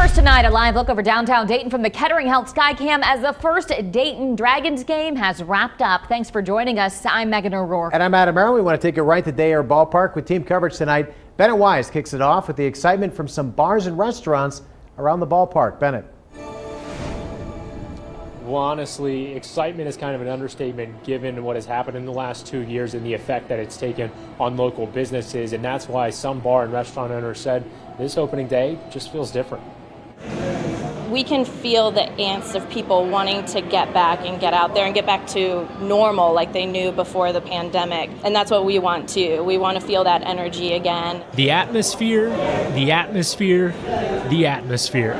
First tonight, a live look over downtown Dayton from the Kettering Health Skycam as the first Dayton Dragons game has wrapped up. Thanks for joining us. I'm Megan O'Rourke. And I'm Adam Merrill. We want to take it right to Air Ballpark with team coverage tonight. Bennett Wise kicks it off with the excitement from some bars and restaurants around the ballpark. Bennett. Well, honestly, excitement is kind of an understatement given what has happened in the last 2 years and the effect that it's taken on local businesses. And that's why some bar and restaurant owners said this opening day just feels different. We can feel the angst of people wanting to get back and get out there and get back to normal like they knew before the pandemic. And that's what we want too. We want to feel that energy again. The atmosphere, the atmosphere, the atmosphere.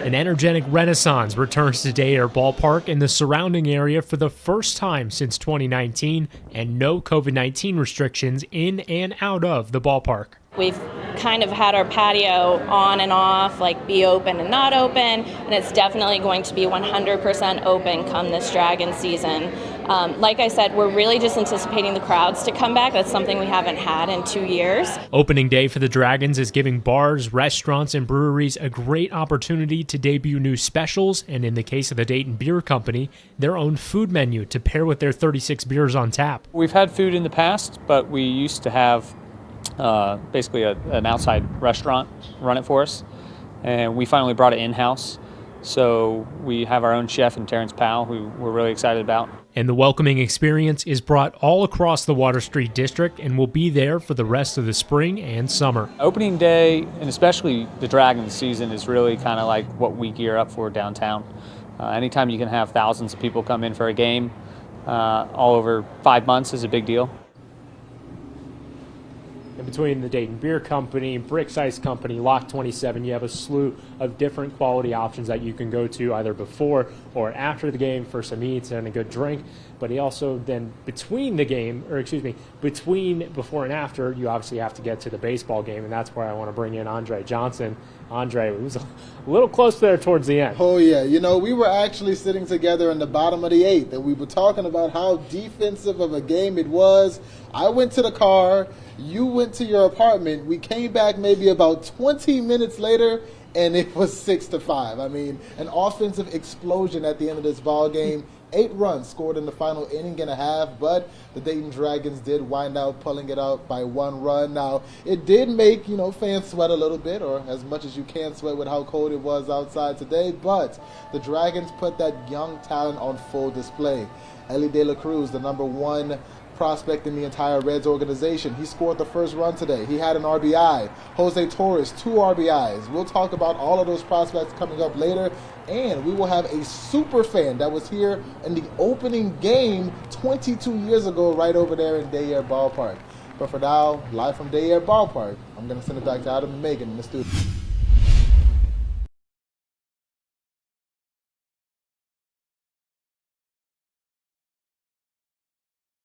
An energetic renaissance returns to Air Ballpark in the surrounding area for the first time since 2019, and no COVID-19 restrictions in and out of the ballpark. We've kind of had our patio on and off, like be open and not open, and it's definitely going to be 100% open come this Dragon season. Like I said, we're really just anticipating the crowds to come back. That's something we haven't had in 2 years. Opening day for the Dragons is giving bars, restaurants, and breweries a great opportunity to debut new specials, and in the case of the Dayton Beer Company, their own food menu to pair with their 36 beers on tap. We've had food in the past, but we used to have basically an outside restaurant run it for us, and we finally brought it in-house. So we have our own chef in Terrence Powell, who we're really excited about. And the welcoming experience is brought all across the Water Street District and will be there for the rest of the spring and summer. Opening day, and especially the Dragons season, is really kind of like what we gear up for downtown. Anytime you can have thousands of people come in for a game all over 5 months is a big deal. And between the Dayton Beer Company, Bricks Ice Company, Lock 27, you have a slew of different quality options that you can go to either before or after the game for some eats and a good drink. But he also then between before and after, you obviously have to get to the baseball game, and that's where I want to bring in Andre Johnson. Andre, it was a little close there towards the end. Oh, yeah. You know, we were actually sitting together in the bottom of the eighth, and we were talking about how defensive of a game it was. I went to the car. You went to your apartment. We came back maybe about 20 minutes later, and it was 6-5. I mean, an offensive explosion at the end of this ball game. 8 runs scored in the final inning and a half, but the Dayton Dragons did wind up pulling it out by 1 run. Now, it did make, fans sweat a little bit, or as much as you can sweat with how cold it was outside today, but the Dragons put that young talent on full display. Ellie De La Cruz, the #1 prospect in the entire Reds organization. He scored the first run today. He had an RBI. Jose Torres, 2 RBIs. We'll talk about all of those prospects coming up later. And we will have a super fan that was here in the opening game 22 years ago right over there in Air Ballpark. But for now, live from Air Ballpark, I'm going to send it back to Adam and Megan in the studio.